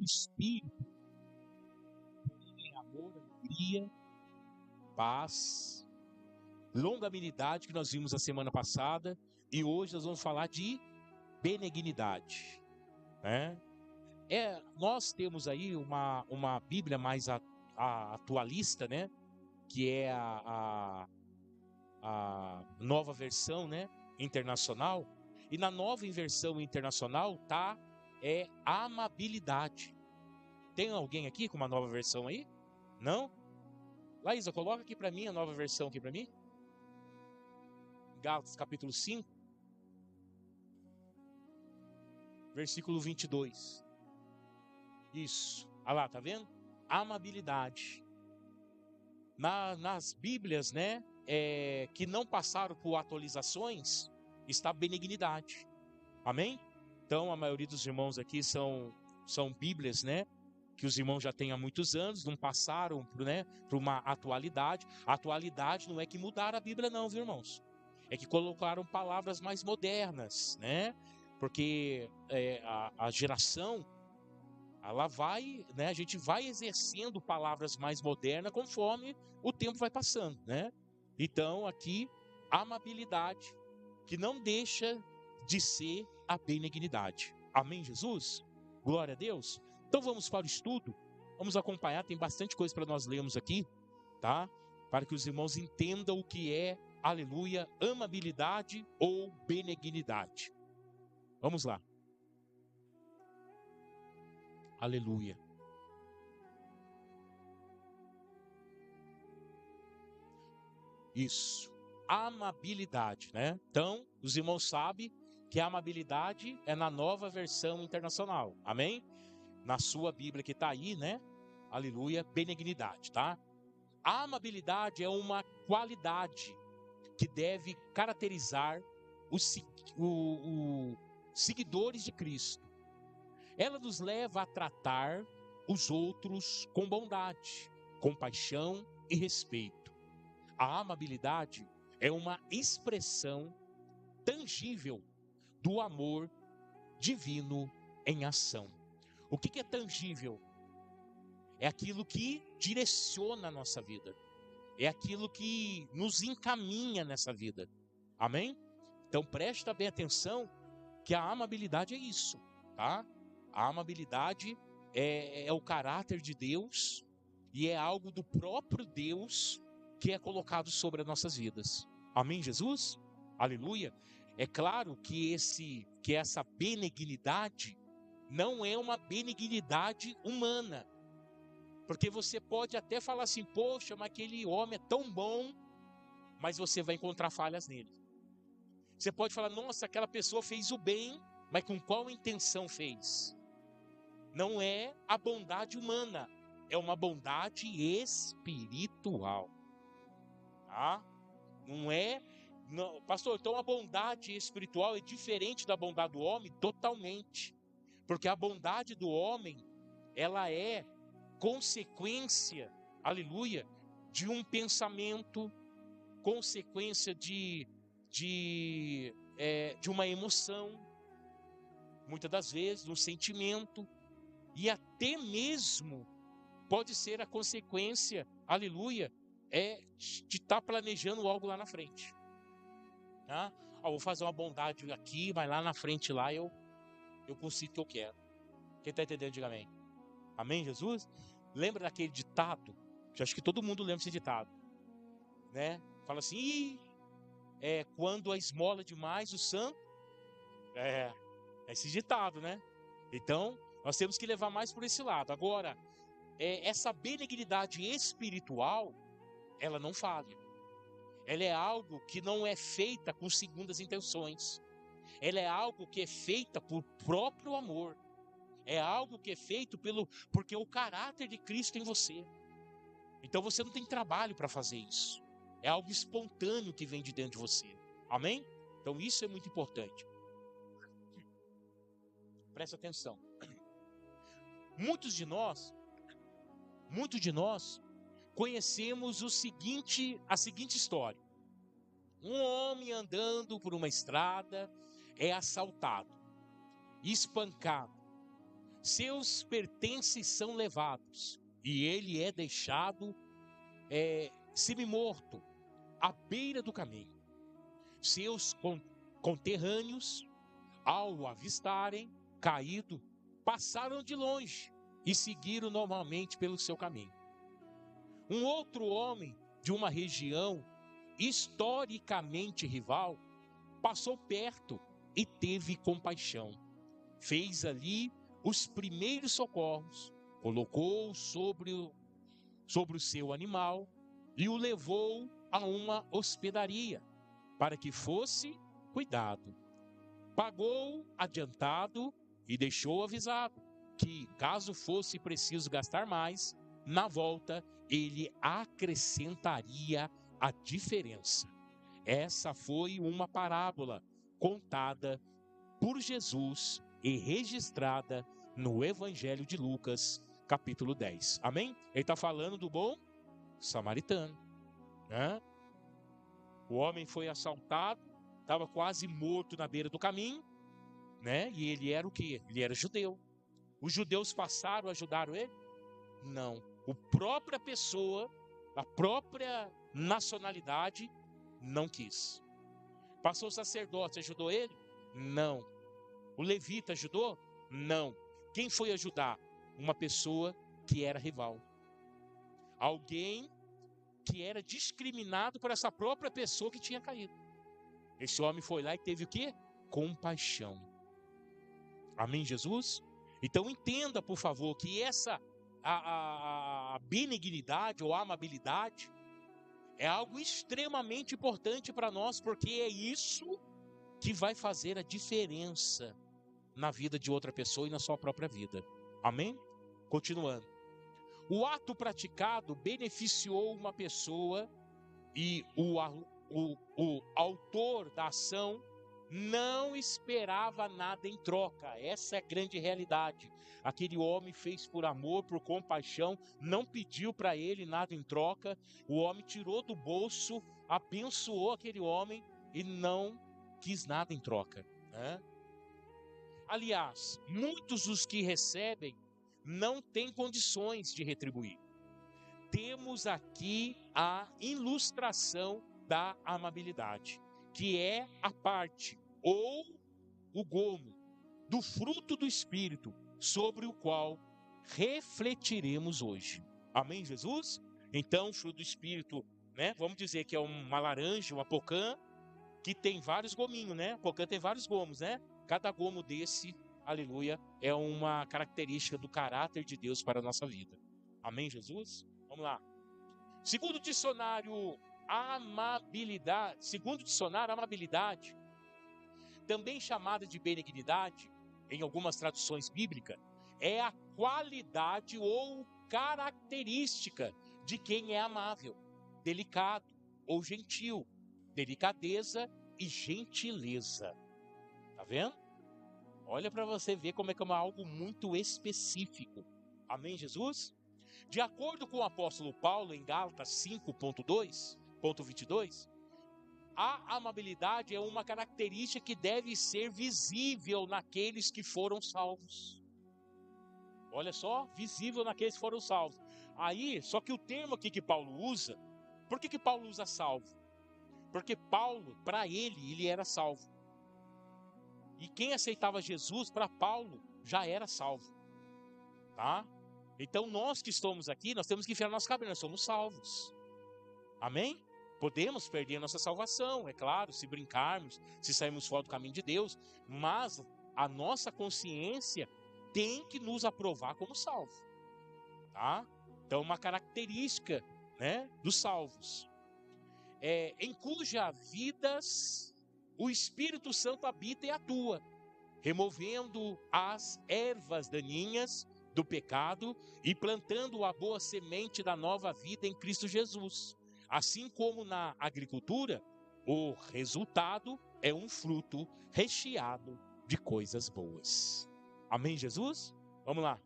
espírito, porém é amor, alegria, paz, longanimidade, que nós vimos a semana passada, e hoje nós vamos falar de benignidade, né? Nós temos aí uma Bíblia mais atualista, né? Que é a nova versão, né? Internacional. E na nova versão internacional tá amabilidade. Tem alguém aqui com uma nova versão aí? Não? Laísa, coloca aqui para mim a nova versão aqui para mim. Gálatas capítulo 5, versículo 22. Isso. Olha lá, tá vendo? Amabilidade. Nas Bíblias, né, que não passaram por atualizações, está benignidade. Amém? Então, a maioria dos irmãos aqui são Bíblias, né, que os irmãos já têm há muitos anos, não passaram, né, para uma atualidade. A atualidade não é que mudaram a Bíblia não, viu, irmãos? É que colocaram palavras mais modernas, né? Porque a geração, ela vai, né? A gente vai exercendo palavras mais modernas conforme o tempo vai passando, né? Então, aqui, amabilidade, que não deixa de ser a benignidade. Amém, Jesus? Glória a Deus. Então, vamos para o estudo. Vamos acompanhar, tem bastante coisa para nós lermos aqui, tá? Para que os irmãos entendam o que é, aleluia, amabilidade ou benignidade. Vamos lá. Aleluia. Isso. Amabilidade, né? Então, os irmãos sabem que a amabilidade é na nova versão internacional. Amém? Na sua Bíblia que está aí, né? Aleluia, benignidade, tá? A amabilidade é uma qualidade que deve caracterizar os seguidores de Cristo. Ela nos leva a tratar os outros com bondade, compaixão e respeito. A amabilidade é uma expressão tangível do amor divino em ação. O que é tangível? É aquilo que direciona a nossa vida. É aquilo que nos encaminha nessa vida. Amém? Então presta bem atenção que a amabilidade é isso, tá? A amabilidade é o caráter de Deus e é algo do próprio Deus que é colocado sobre as nossas vidas. Amém, Jesus? Aleluia. É claro que essa benignidade não é uma benignidade humana. Porque você pode até falar assim, poxa, mas aquele homem é tão bom, mas você vai encontrar falhas nele. Você pode falar, nossa, aquela pessoa fez o bem, mas com qual intenção fez? Não é a bondade humana, é uma bondade espiritual. Tá? Não é... Não, pastor, então a bondade espiritual é diferente da bondade do homem? Totalmente. Porque a bondade do homem, ela é consequência, aleluia, de um pensamento, consequência de uma emoção, muitas das vezes, um sentimento, e até mesmo pode ser a consequência, aleluia, de estar planejando algo lá na frente. Tá? Vou fazer uma bondade aqui, mas lá na frente lá eu consigo o que eu quero. Quem está entendendo, diga amém. Amém, Jesus? Lembra daquele ditado? Que eu acho que todo mundo lembra desse ditado, né? Fala assim, quando a esmola demais, o santo... É esse ditado, né? Então, nós temos que levar mais por esse lado. Agora, essa benignidade espiritual, ela não falha. Ela é algo que não é feita com segundas intenções. Ela é algo que é feita por próprio amor. É algo que é feito porque o caráter de Cristo em você. Então você não tem trabalho para fazer isso. É algo espontâneo que vem de dentro de você. Amém? Então isso é muito importante. Presta atenção. Muitos de nós conhecemos a seguinte história. Um homem andando por uma estrada é assaltado, espancado, seus pertences são levados e ele é deixado semi-morto à beira do caminho. Seus conterrâneos, ao o avistarem caído, passaram de longe e seguiram normalmente pelo seu caminho. Um outro homem de uma região historicamente rival passou perto e teve compaixão. Fez ali os primeiros socorros, colocou sobre o seu animal e o levou a uma hospedaria para que fosse cuidado. Pagou adiantado e deixou avisado que, caso fosse preciso gastar mais, na volta ele acrescentaria a diferença. Essa foi uma parábola contada por Jesus e registrada no Evangelho de Lucas, capítulo 10. Amém? Ele está falando do bom samaritano, né? O homem foi assaltado, estava quase morto na beira do caminho, né? E ele era o quê? Ele era judeu. Os judeus passaram, ajudaram ele? Não. A própria pessoa, a própria nacionalidade, não quis. Passou o sacerdote, ajudou ele? Não. O levita ajudou? Não. Quem foi ajudar? Uma pessoa que era rival. Alguém que era discriminado por essa própria pessoa que tinha caído. Esse homem foi lá e teve o quê? Compaixão. Amém, Jesus? Então entenda, por favor, que a benignidade ou a amabilidade é algo extremamente importante para nós, porque é isso que vai fazer a diferença na vida de outra pessoa e na sua própria vida. Amém? Continuando. O ato praticado beneficiou uma pessoa e o autor da ação não esperava nada em troca. Essa é a grande realidade. Aquele homem fez por amor, por compaixão, não pediu para ele nada em troca. O homem tirou do bolso, abençoou aquele homem e não quis nada em troca, né? Aliás, muitos dos que recebem não têm condições de retribuir. Temos aqui a ilustração da amabilidade, que é a parte ou o gomo do fruto do Espírito sobre o qual refletiremos hoje. Amém, Jesus? Então, o fruto do Espírito, né? Vamos dizer que é uma laranja, uma pocã, que tem vários gominhos, né? A pocã tem vários gomos, né? Cada gomo desse, aleluia, é uma característica do caráter de Deus para a nossa vida. Amém, Jesus? Vamos lá. Segundo o dicionário, amabilidade, também chamada de benignidade, em algumas traduções bíblicas, é a qualidade ou característica de quem é amável, delicado ou gentil, delicadeza e gentileza. Tá vendo? Olha para você ver como é que é algo muito específico. Amém, Jesus? De acordo com o apóstolo Paulo em Gálatas 5:22, a amabilidade é uma característica que deve ser visível naqueles que foram salvos. Olha só, visível naqueles que foram salvos. Aí, só que o termo aqui que Paulo usa, por que Paulo usa salvo? Porque Paulo, para ele era salvo. E quem aceitava Jesus, para Paulo, já era salvo. Tá? Então nós que estamos aqui, nós temos que enfiar nossa cabeça, nós somos salvos. Amém? Podemos perder a nossa salvação, é claro, se brincarmos, se sairmos fora do caminho de Deus, mas a nossa consciência tem que nos aprovar como salvo. Tá? Então uma característica, né, dos salvos. Em cujas vidas o Espírito Santo habita e atua, removendo as ervas daninhas do pecado e plantando a boa semente da nova vida em Cristo Jesus. Assim como na agricultura, o resultado é um fruto recheado de coisas boas. Amém, Jesus? Vamos lá.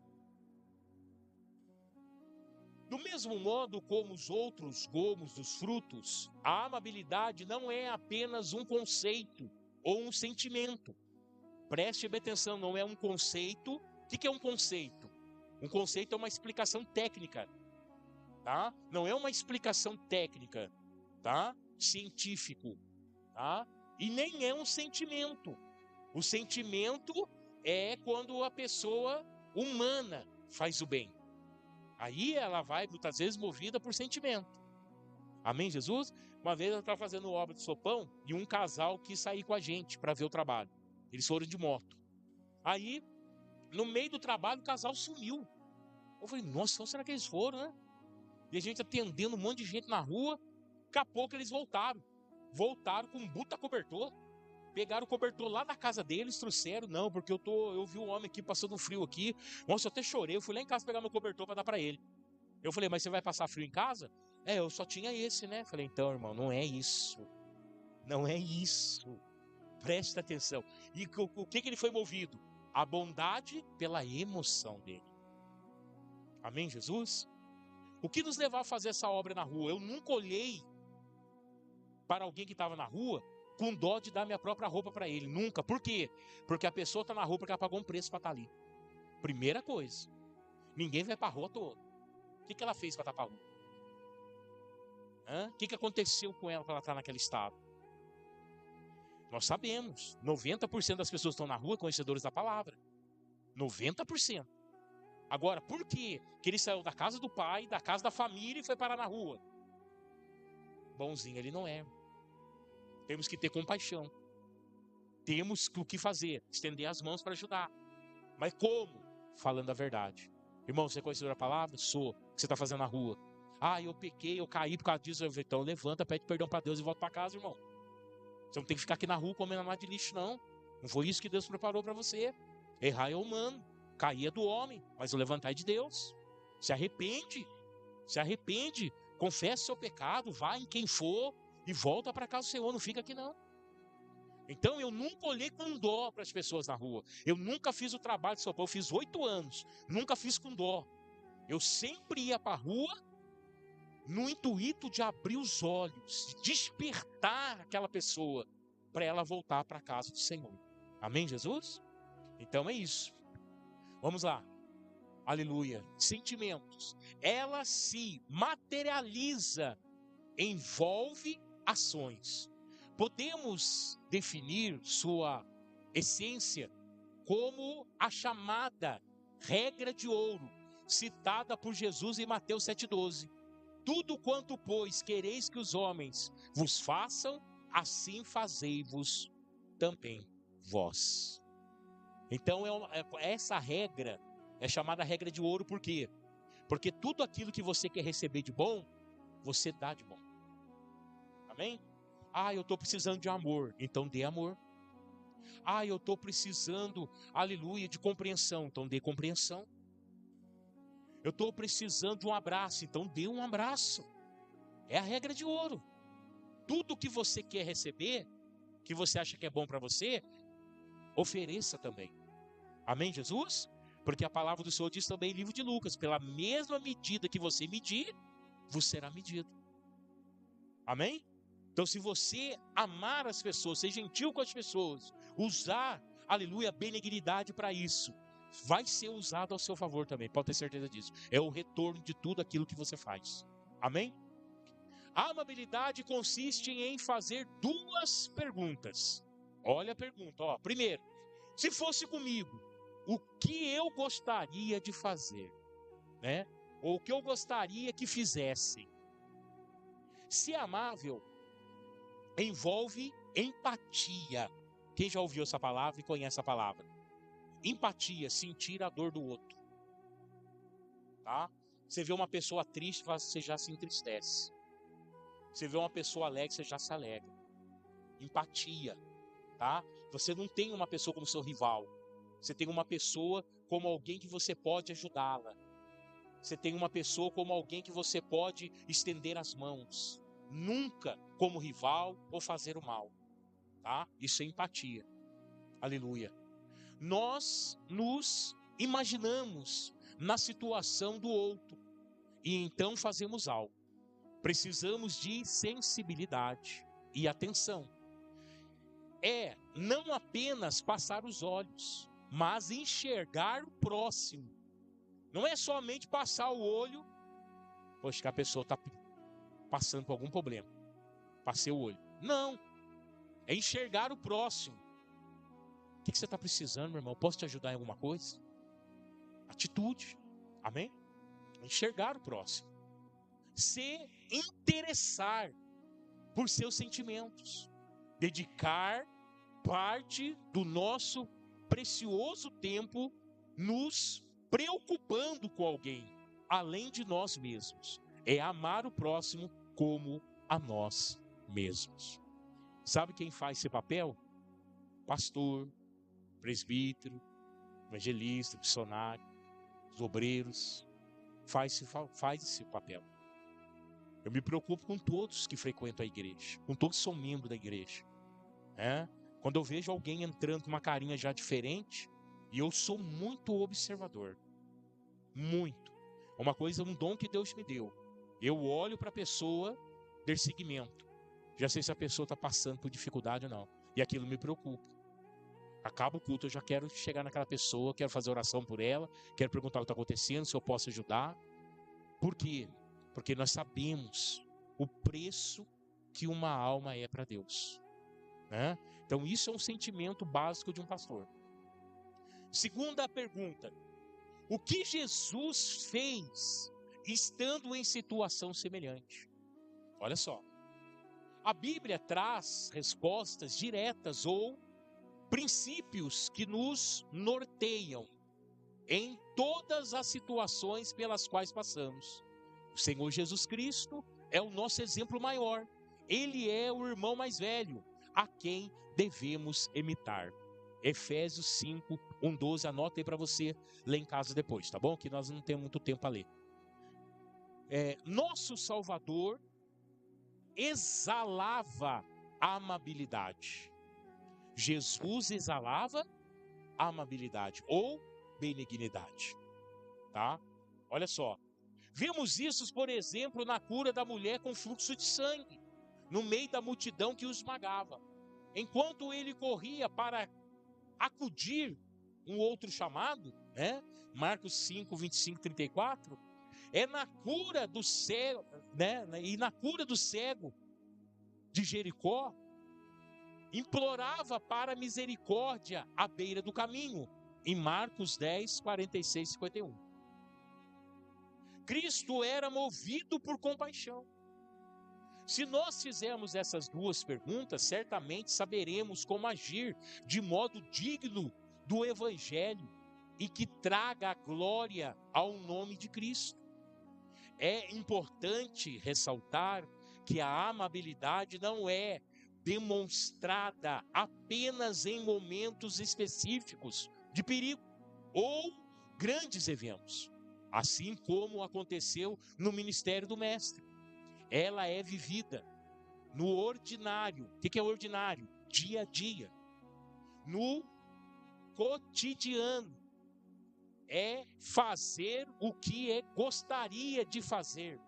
Do mesmo modo como os outros gomos dos frutos, a amabilidade não é apenas um conceito ou um sentimento. Preste bem atenção, não é um conceito O que é um conceito? Um conceito é uma explicação técnica, tá? Não é uma explicação técnica, tá? Científico, tá? E nem é um sentimento. O sentimento é quando a pessoa humana faz o bem. Aí ela vai, muitas vezes, movida por sentimento. Amém, Jesus? Uma vez eu estava fazendo obra de sopão e um casal quis sair com a gente para ver o trabalho. Eles foram de moto. Aí, no meio do trabalho, o casal sumiu. Eu falei, nossa, onde será que eles foram, né? E a gente atendendo um monte de gente na rua. Daqui a pouco eles voltaram. Voltaram com um buta cobertor. Pegaram o cobertor lá da casa deles, trouxeram. Não, porque eu vi um homem aqui passando frio aqui. Nossa, eu até chorei. Eu fui lá em casa pegar meu cobertor para dar para ele. Eu falei, mas você vai passar frio em casa? Eu só tinha esse, né? Falei, então, irmão, não é isso. Não é isso. Preste atenção. E o que ele foi movido? A bondade pela emoção dele. Amém, Jesus? O que nos levou a fazer essa obra na rua? Eu nunca olhei para alguém que estava na rua com dó de dar minha própria roupa para ele. Nunca. Por quê? Porque a pessoa está na rua porque ela pagou um preço para estar ali. Primeira coisa. Ninguém vai para a rua toda. O que ela fez para estar para a rua? O que aconteceu com ela para ela estar naquele estado? Nós sabemos. 90% das pessoas que estão na rua conhecedores da palavra. 90%. Agora, por quê que ele saiu da casa do pai, da casa da família e foi parar na rua? Bonzinho ele não é. Temos que ter compaixão. Temos o que fazer? Estender as mãos para ajudar. Mas como? Falando a verdade. Irmão, você é conhecedor da palavra? Sou. O que você está fazendo na rua? Eu pequei, eu caí por causa disso. Então levanta, pede perdão para Deus e volta para casa, irmão. Você não tem que ficar aqui na rua comendo nada de lixo, não. Não foi isso que Deus preparou para você. Errar é humano. Cair é do homem. Mas o levantar é de Deus. Se arrepende. Se arrepende. Confessa seu pecado. Vá em quem for. E volta para casa do Senhor. Não fica aqui, não. Então eu nunca olhei com dó para as pessoas na rua. Eu nunca fiz o trabalho de sopão. Eu fiz 8 anos. Nunca fiz com dó. Eu sempre ia para a rua no intuito de abrir os olhos, de despertar aquela pessoa para ela voltar para a casa do Senhor. Amém, Jesus? Então é isso. Vamos lá. Aleluia. Sentimentos. Ela se materializa, envolve ações. Podemos definir sua essência como a chamada regra de ouro, citada por Jesus em Mateus 7,12. Tudo quanto, pois, quereis que os homens vos façam, assim fazei-vos também vós. Então, essa regra é chamada regra de ouro, por quê? Porque tudo aquilo que você quer receber de bom, você dá de bom. Amém? Eu estou precisando de amor, então dê amor. Eu estou precisando, aleluia, de compreensão, então dê compreensão. Eu estou precisando de um abraço, então dê um abraço. É a regra de ouro. Tudo que você quer receber, que você acha que é bom para você, ofereça também. Amém, Jesus? Porque a palavra do Senhor diz também em livro de Lucas, pela mesma medida que você medir, vos será medido. Amém? Então, se você amar as pessoas, ser gentil com as pessoas, usar, aleluia, benignidade para isso, vai ser usado ao seu favor também, pode ter certeza disso. É o retorno de tudo aquilo que você faz. Amém? A amabilidade consiste em fazer 2 perguntas. Olha a pergunta, primeiro, se fosse comigo, o que eu gostaria de fazer, né? Ou o que eu gostaria que fizessem. Ser amável envolve empatia. Quem já ouviu essa palavra e conhece a palavra? Empatia, sentir a dor do outro. Tá? Você vê uma pessoa triste, você já se entristece. Você vê uma pessoa alegre, você já se alegra. Empatia, tá? Você não tem uma pessoa como seu rival. Você tem uma pessoa como alguém que você pode ajudá-la. Você tem uma pessoa como alguém que você pode estender as mãos. Nunca como rival ou fazer o mal, tá? Isso é empatia. Aleluia. Nós nos imaginamos na situação do outro e então fazemos algo. Precisamos de sensibilidade e atenção. Não apenas passar os olhos, mas enxergar o próximo. Não é somente passar o olho, poxa, que a pessoa está passando por algum problema. Passei o olho. Não, é enxergar o próximo. O que você está precisando, meu irmão? Posso te ajudar em alguma coisa? Atitude, amém? Enxergar o próximo. Se interessar por seus sentimentos. Dedicar parte do nosso precioso tempo nos preocupando com alguém, além de nós mesmos. É amar o próximo como a nós mesmos. Sabe quem faz esse papel? Pastor, presbítero, evangelista, missionário, os obreiros, faz esse papel. Eu me preocupo com todos que frequentam a igreja, com todos que são membros da igreja. Quando eu vejo alguém entrando com uma carinha já diferente, e eu sou muito observador, muito. Uma coisa, um dom que Deus me deu. Eu olho para a pessoa, der seguimento. Já sei se a pessoa está passando por dificuldade ou não. E aquilo me preocupa. Acaba o culto, eu já quero chegar naquela pessoa, quero fazer oração por ela, quero perguntar o que está acontecendo, se eu posso ajudar. Por quê? Porque nós sabemos o preço que uma alma é para Deus. Então isso é um sentimento básico de um pastor. Segunda pergunta: o que Jesus fez estando em situação semelhante? Olha só, a Bíblia traz respostas diretas ou princípios que nos norteiam em todas as situações pelas quais passamos. O Senhor Jesus Cristo é o nosso exemplo maior. Ele é o irmão mais velho, a quem devemos imitar. Efésios 5, 1, 12, anota aí para você ler em casa depois, tá bom? Que nós não temos muito tempo a ler. Nosso Salvador exalava amabilidade. Jesus exalava amabilidade ou benignidade, tá? Olha só, vemos isso, por exemplo, na cura da mulher com fluxo de sangue, no meio da multidão que o esmagava. Enquanto ele corria para acudir um outro chamado, Marcos 5, 25, 34, na cura do cego, e na cura do cego de Jericó, implorava para misericórdia à beira do caminho, em Marcos 10, 46 e 51. Cristo era movido por compaixão. Se nós fizermos essas duas perguntas, certamente saberemos como agir de modo digno do Evangelho e que traga a glória ao nome de Cristo. É importante ressaltar que a amabilidade não é demonstrada apenas em momentos específicos de perigo ou grandes eventos, assim como aconteceu no ministério do Mestre. Ela é vivida no ordinário. O que é ordinário? Dia a dia. No cotidiano. É fazer o que gostaria de fazer,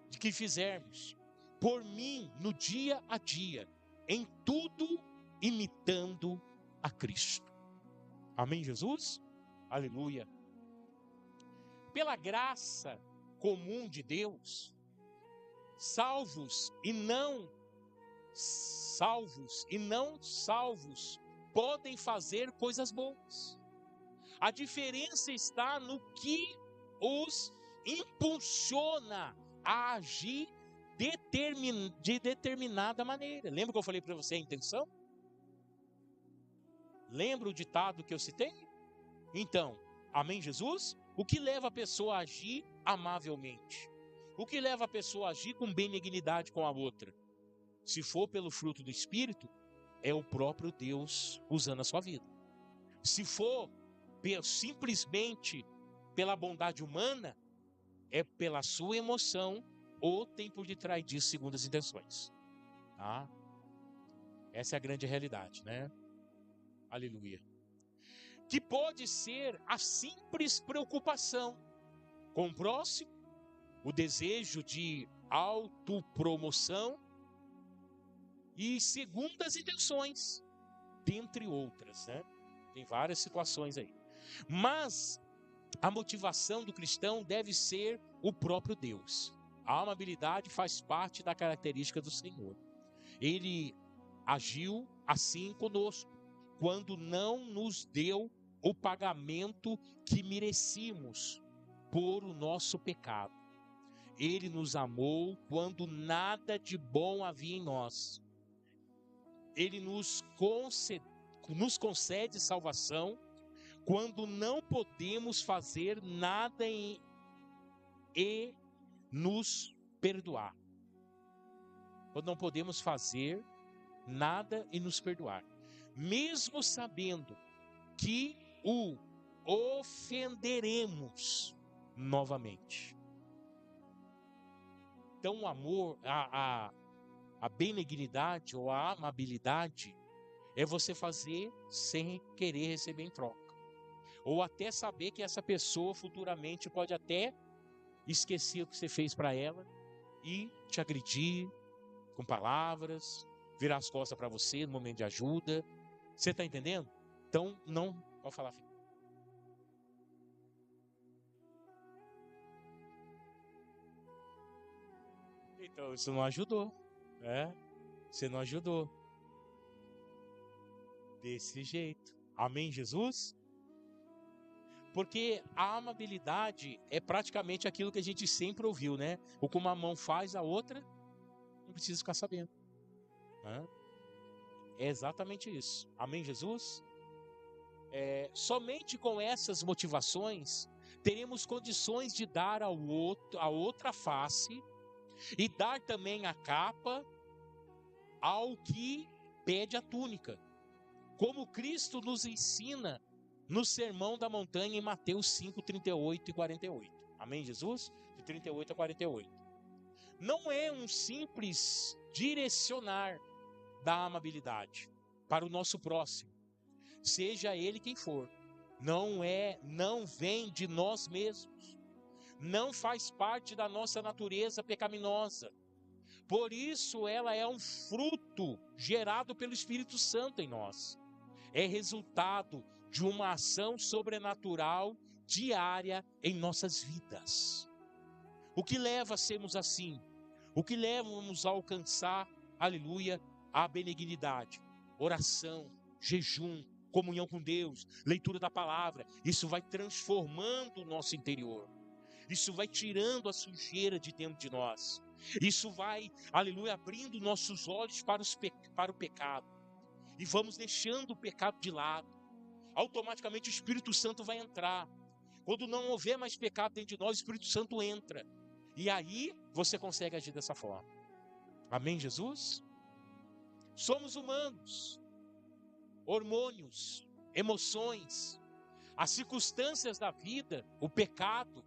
de que fizermos. Por mim, no dia a dia, em tudo imitando a Cristo. Amém, Jesus? Aleluia. Pela graça comum de Deus, salvos e não salvos podem fazer coisas boas. A diferença está no que os impulsiona a agir de determinada maneira. Lembra que eu falei para você a intenção? Lembra o ditado que eu citei? Então, amém, Jesus? O que leva a pessoa a agir amavelmente? O que leva a pessoa a agir com benignidade com a outra? Se for pelo fruto do Espírito, é o próprio Deus usando a sua vida. Se for simplesmente pela bondade humana, é pela sua emoção ou tem por detrás disso segundas intenções. Tá? Essa é a grande realidade, né? Aleluia. Que pode ser a simples preocupação com o próximo, o desejo de autopromoção e segundas intenções, dentre outras, né? Tem várias situações aí. Mas a motivação do cristão deve ser o próprio Deus. A amabilidade faz parte da característica do Senhor. Ele agiu assim conosco, quando não nos deu o pagamento que merecíamos por o nosso pecado. Ele nos amou quando nada de bom havia em nós. Ele nos concede salvação quando não podemos fazer nada e nos perdoar. Quando não podemos fazer nada e nos perdoar. Mesmo sabendo que o ofenderemos novamente. Então o amor, a benignidade ou a amabilidade é você fazer sem querer receber em troca. Ou até saber que essa pessoa futuramente pode até esquecer o que você fez para ela e te agredir com palavras, virar as costas para você no momento de ajuda. Você está entendendo? Então, não... Pode falar, filho. Então, isso não ajudou. Você não ajudou. Desse jeito. Amém, Jesus? Porque a amabilidade é praticamente aquilo que a gente sempre ouviu, né? O que uma mão faz, a outra não precisa ficar sabendo. É exatamente isso. Amém, Jesus? Somente com essas motivações teremos condições de dar ao outro, a outra face e dar também a capa ao que pede a túnica. Como Cristo nos ensina no Sermão da Montanha em Mateus 5, 38 e 48. Amém, Jesus? De 38 a 48. Não é um simples direcionar da amabilidade para o nosso próximo, seja ele quem for. Não vem de nós mesmos. Não faz parte da nossa natureza pecaminosa. Por isso ela é um fruto gerado pelo Espírito Santo em nós. É resultado de uma ação sobrenatural diária em nossas vidas. O que leva a sermos assim? O que leva-nos a alcançar, aleluia, a benignidade? Oração, jejum, comunhão com Deus, leitura da palavra. Isso vai transformando o nosso interior. Isso vai tirando a sujeira de dentro de nós. Isso vai, aleluia, abrindo nossos olhos para o pecado. E vamos deixando o pecado de lado. Automaticamente o Espírito Santo vai entrar. Quando não houver mais pecado dentro de nós, o Espírito Santo entra. E aí você consegue agir dessa forma. Amém, Jesus? Somos humanos. Hormônios, emoções, as circunstâncias da vida, o pecado,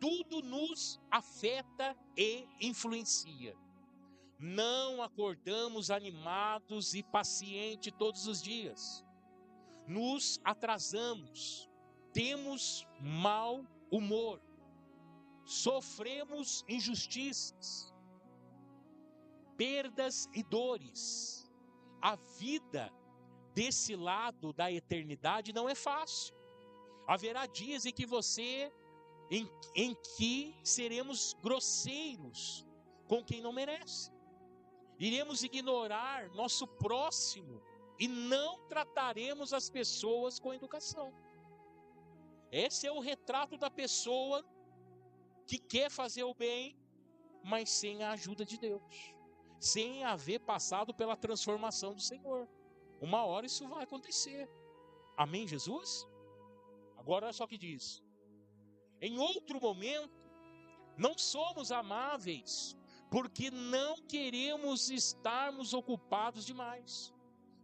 tudo nos afeta e influencia. Não acordamos animados e pacientes todos os dias. Nos atrasamos, temos mau humor, sofremos injustiças, perdas e dores. A vida desse lado da eternidade não é fácil. Haverá dias em que em que seremos grosseiros com quem não merece. Iremos ignorar nosso próximo e não trataremos as pessoas com educação. Esse é o retrato da pessoa que quer fazer o bem, mas sem a ajuda de Deus, sem haver passado pela transformação do Senhor. Uma hora isso vai acontecer. Amém, Jesus? Agora olha só o que diz. Em outro momento, não somos amáveis, porque não queremos estarmos ocupados demais.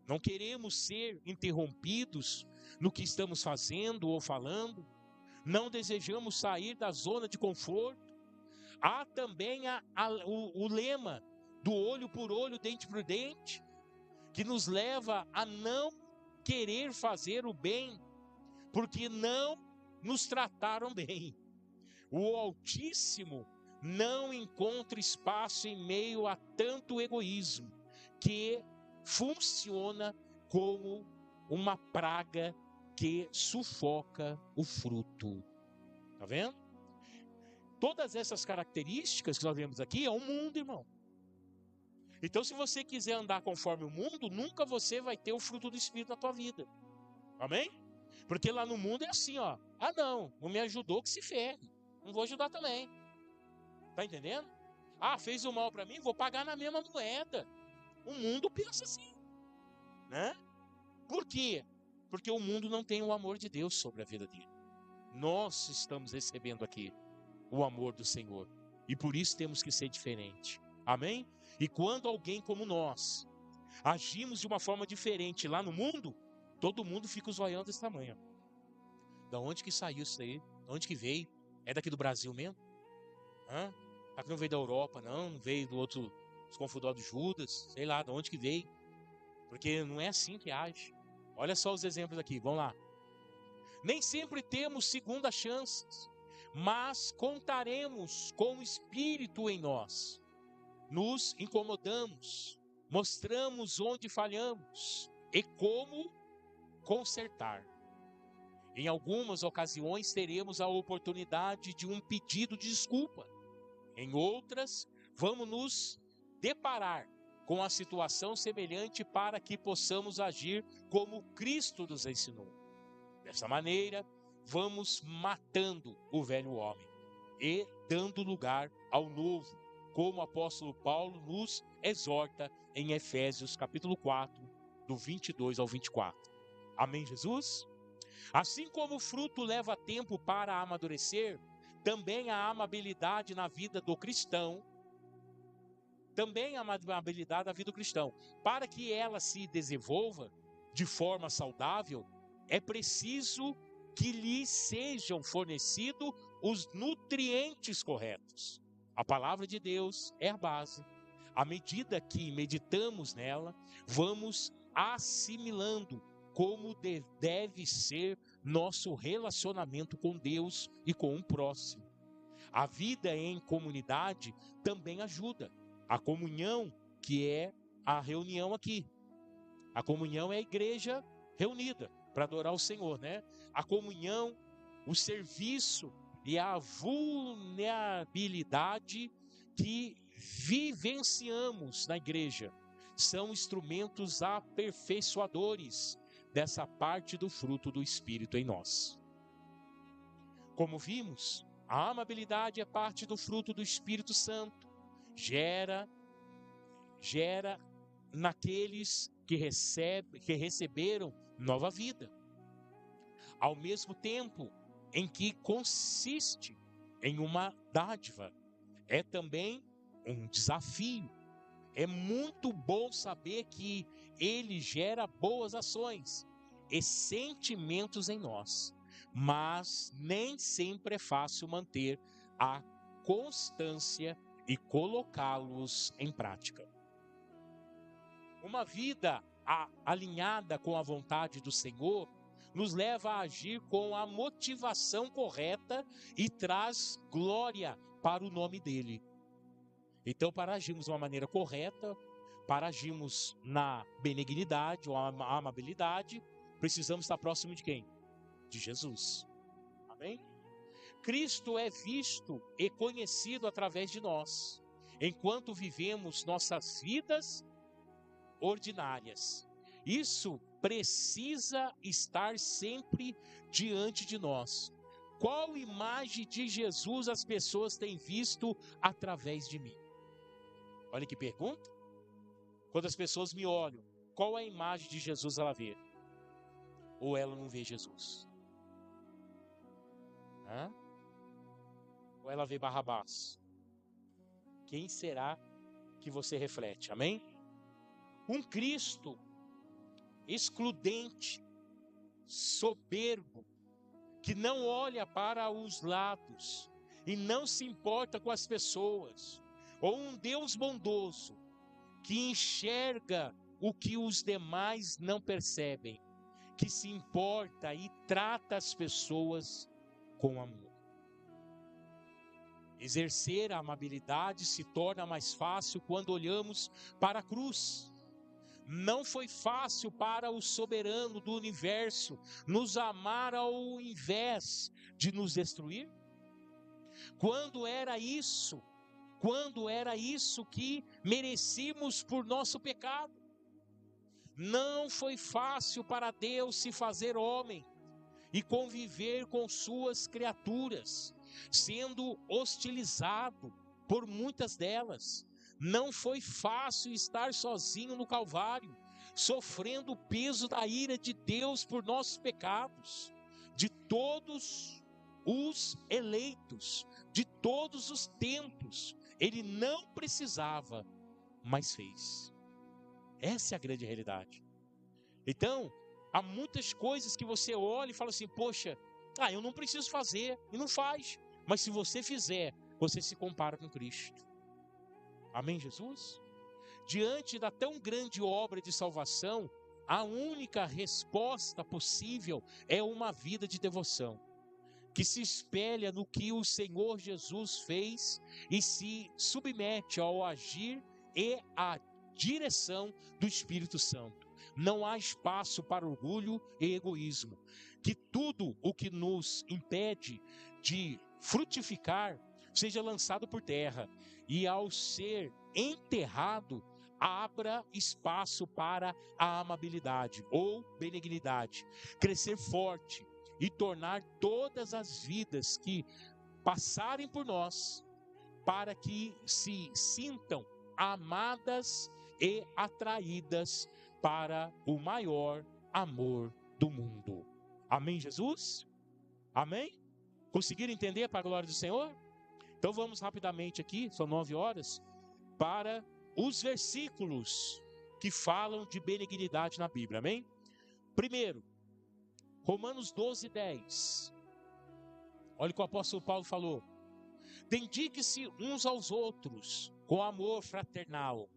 Não queremos ser interrompidos no que estamos fazendo ou falando. Não desejamos sair da zona de conforto. Há também o lema do olho por olho, dente por dente, que nos leva a não querer fazer o bem, porque não nos trataram bem. O Altíssimo não encontra espaço em meio a tanto egoísmo, que funciona como uma praga que sufoca o fruto. Tá vendo? Todas essas características que nós vemos aqui é o mundo, irmão. Então, se você quiser andar conforme o mundo, nunca você vai ter o fruto do Espírito na tua vida. Amém? Porque lá no mundo é assim, ó. Ah, não me ajudou, que se ferre. Não vou ajudar também. Tá entendendo? Ah, fez o mal para mim, vou pagar na mesma moeda. O mundo pensa assim, né? Por quê? Porque o mundo não tem o amor de Deus sobre a vida dele. Nós estamos recebendo aqui o amor do Senhor. E por isso temos que ser diferente. Amém? E quando alguém como nós agimos de uma forma diferente lá no mundo, todo mundo fica zoiando desse tamanho. Da onde que saiu isso aí? Da onde que veio? É daqui do Brasil mesmo? Hã? Aqui não veio da Europa, não veio do outro, dos confundadores Judas, sei lá, de onde que veio. Porque não é assim que age. Olha só os exemplos aqui, vamos lá. Nem sempre temos segunda chances, mas contaremos com o Espírito em nós. Nos incomodamos, mostramos onde falhamos e como consertar. Em algumas ocasiões teremos a oportunidade de um pedido de desculpa. Em outras, vamos nos deparar com a situação semelhante para que possamos agir como Cristo nos ensinou. Dessa maneira, vamos matando o velho homem e dando lugar ao novo, como o apóstolo Paulo nos exorta em Efésios capítulo 4, do 22 ao 24. Amém, Jesus? Assim como o fruto leva tempo para amadurecer, também a amabilidade na vida do cristão, para que ela se desenvolva de forma saudável, é preciso que lhe sejam fornecidos os nutrientes corretos. A palavra de Deus é a base. À medida que meditamos nela, vamos assimilando como deve ser nosso relacionamento com Deus e com o próximo. A vida em comunidade também ajuda. A comunhão, que é a reunião aqui. A comunhão é a igreja reunida para adorar o Senhor, né? A comunhão, o serviço e a vulnerabilidade que vivenciamos na igreja são instrumentos aperfeiçoadores dessa parte do fruto do Espírito em nós. Como vimos, a amabilidade é parte do fruto do Espírito Santo. Gera naqueles que receberam nova vida. Ao mesmo tempo em que consiste em uma dádiva, é também um desafio. É muito bom saber que ele gera boas ações e sentimentos em nós, mas nem sempre é fácil manter a constância e colocá-los em prática. Uma vida alinhada com a vontade do Senhor nos leva a agir com a motivação correta e traz glória para o nome dele. Então, para agirmos de uma maneira correta, para agirmos na benignidade ou amabilidade, precisamos estar próximo de quem? De Jesus. Amém? Cristo é visto e conhecido através de nós, enquanto vivemos nossas vidas ordinárias. Isso precisa estar sempre diante de nós. Qual imagem de Jesus as pessoas têm visto através de mim? Olha que pergunta. Quando as pessoas me olham, qual a imagem de Jesus ela vê? Ou ela não vê Jesus? Ou ela vê Barrabás? Quem será que você reflete? Amém? Um Cristo excludente, soberbo, que não olha para os lados e não se importa com as pessoas, ou um Deus bondoso que enxerga o que os demais não percebem, que se importa e trata as pessoas com amor. Exercer a amabilidade se torna mais fácil quando olhamos para a cruz. Não foi fácil para o soberano do universo nos amar ao invés de nos destruir? Quando era isso? Quando era isso que merecíamos por nosso pecado? Não foi fácil para Deus se fazer homem e conviver com suas criaturas, sendo hostilizado por muitas delas. Não foi fácil estar sozinho no Calvário, sofrendo o peso da ira de Deus por nossos pecados. De todos os eleitos, de todos os tempos, ele não precisava, mas fez. Essa é a grande realidade. Então, há muitas coisas que você olha e fala assim, poxa, eu não preciso fazer, e não faz. Mas se você fizer, você se compara com Cristo. Amém, Jesus? Diante da tão grande obra de salvação, a única resposta possível é uma vida de devoção, que se espelha no que o Senhor Jesus fez e se submete ao agir e à direção do Espírito Santo. Não há espaço para orgulho e egoísmo. Que tudo o que nos impede de frutificar seja lançado por terra e, ao ser enterrado, abra espaço para a amabilidade ou benignidade, crescer forte e tornar todas as vidas que passarem por nós, para que se sintam amadas e atraídas para o maior amor do mundo. Amém, Jesus? Amém? Conseguiram entender para a glória do Senhor? Então vamos rapidamente aqui, são 9 horas, para os versículos que falam de benignidade na Bíblia, amém? Primeiro, Romanos 12:10. Olha o que o apóstolo Paulo falou. Dedique-se uns aos outros com amor fraternal,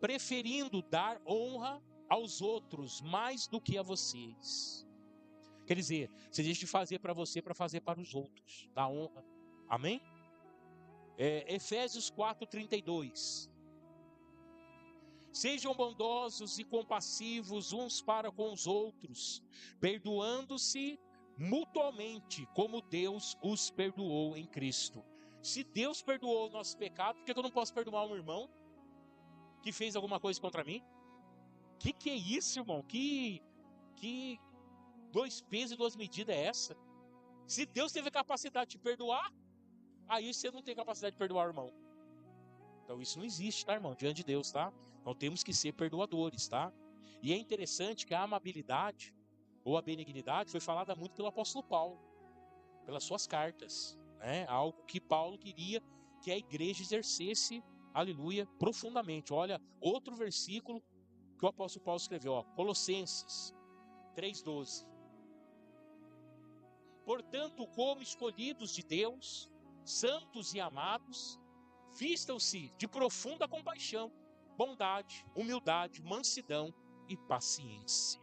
preferindo dar honra aos outros mais do que a vocês. Quer dizer, você deixa de fazer para você para fazer para os outros, dá honra. Amém? Efésios 4:32. Sejam bondosos e compassivos uns para com os outros, perdoando-se mutuamente, como Deus os perdoou em Cristo. Se Deus perdoou o nosso pecado, por que eu não posso perdoar um irmão que fez alguma coisa contra mim? Que é isso, irmão? Que dois pesos e duas medidas é essa? Se Deus teve a capacidade de perdoar, aí você não tem capacidade de perdoar o irmão. Então isso não existe, tá, irmão? Diante de Deus, tá? Então temos que ser perdoadores, tá? E é interessante que a amabilidade ou a benignidade foi falada muito pelo apóstolo Paulo, pelas suas cartas, né? Algo que Paulo queria que a igreja exercesse, aleluia, profundamente. Olha, outro versículo que o apóstolo Paulo escreveu, ó, Colossenses 3:12. Portanto, como escolhidos de Deus, santos e amados, vistam-se de profunda compaixão, bondade, humildade, mansidão e paciência.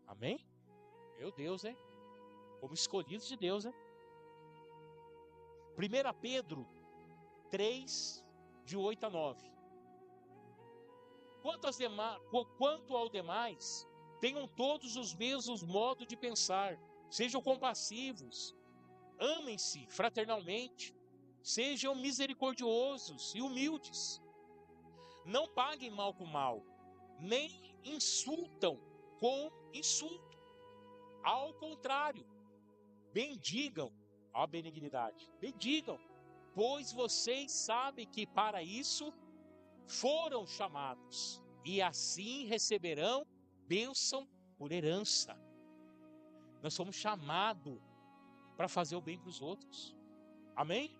Amém? Meu Deus, hein? Como escolhidos de Deus, hein? 1 Pedro 3, de 8 a 9. Quanto ao demais, tenham todos os mesmos modos de pensar, sejam compassivos, amem-se fraternalmente, sejam misericordiosos e humildes. Não paguem mal com mal, nem insultam com insulto. Ao contrário, bendigam a benignidade. Bendigam, pois vocês sabem que para isso foram chamados, e assim receberão bênção por herança. Nós somos chamados para fazer o bem para os outros. Amém?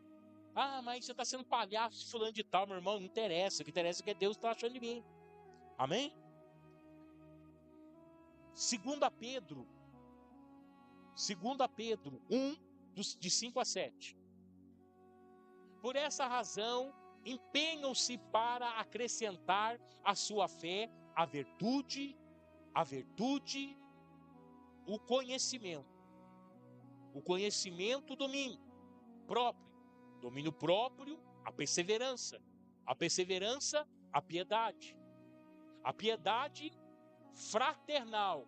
Mas você está sendo palhaço, fulano de tal, meu irmão. Não interessa. O que interessa é que Deus está achando de mim. Amém? 2 Pedro 1, de 5 a 7. Por essa razão, empenham-se para acrescentar à sua fé a virtude, o conhecimento, o domínio próprio, a perseverança, a piedade, A piedade fraternal,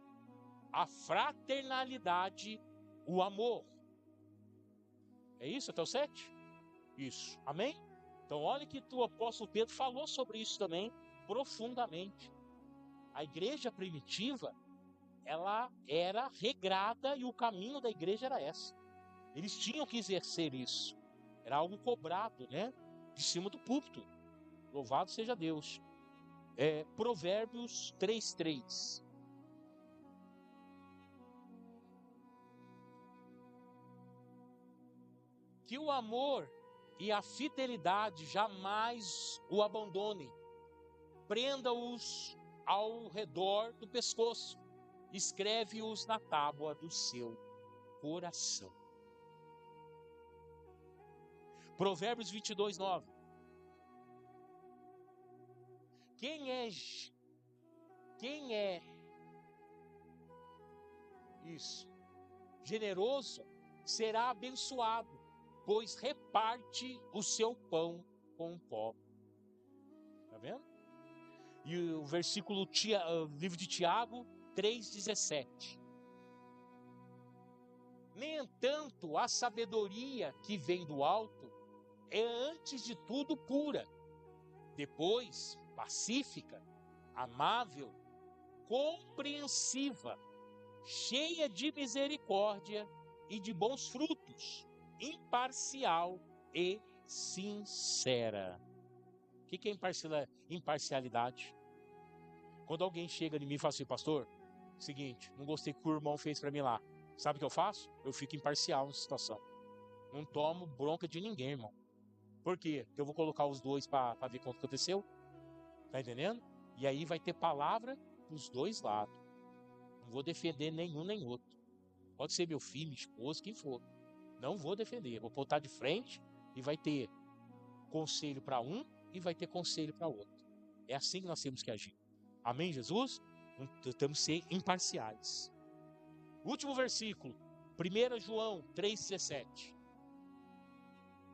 a fraternalidade, o amor. É isso até o 7? Isso, amém? Então olha que o apóstolo Pedro falou sobre isso também profundamente. A igreja primitiva, ela era regrada e o caminho da igreja era essa. Eles tinham que exercer isso. Era algo cobrado, né? De cima do púlpito. Louvado seja Deus. Provérbios 3:3. Que o amor e a fidelidade jamais o abandonem. Prenda-os ao redor do pescoço. Escreve-os na tábua do seu coração. Provérbios 22:9. Quem é isso? Generoso será abençoado, pois reparte o seu pão com o pobre. Está vendo? E o versículo, livro de Tiago 3:17. Nem entanto, a sabedoria que vem do alto é antes de tudo pura, depois pacífica, amável, compreensiva, cheia de misericórdia e de bons frutos, imparcial e sincera. O que é imparcialidade? Quando alguém chega em mim e fala assim: pastor, seguinte, não gostei do que o irmão fez para mim lá. Sabe o que eu faço? Eu fico imparcial nessa situação. Não tomo bronca de ninguém, irmão. Por quê? Porque eu vou colocar os dois para ver o que aconteceu. Tá entendendo? E aí vai ter palavra dos dois lados. Não vou defender nenhum nem outro. Pode ser meu filho, minha esposa, quem for. Não vou defender. Vou botar de frente e vai ter conselho para um e vai ter conselho para outro. É assim que nós temos que agir. Amém, Jesus? Temos que ser imparciais. Último versículo, 1 João 3,17.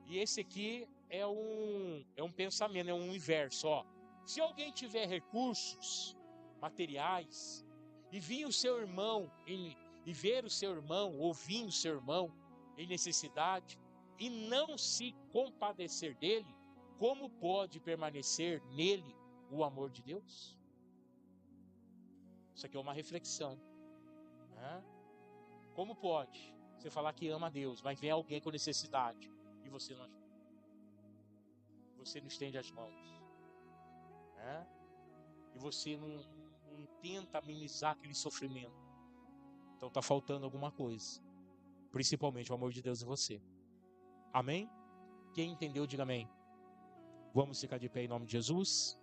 E esse aqui é um pensamento, é um inverso. Ó. Se alguém tiver recursos materiais e vir o seu irmão e ver o seu irmão, ouvir o seu irmão em necessidade e não se compadecer dele, como pode permanecer nele o amor de Deus? Isso aqui é uma reflexão. Né? Como pode você falar que ama a Deus, mas vem alguém com necessidade e você não ajuda? Você não estende as mãos. Né? E você não tenta amenizar aquele sofrimento. Então está faltando alguma coisa. Principalmente o amor de Deus em você. Amém? Quem entendeu, diga amém. Vamos ficar de pé em nome de Jesus.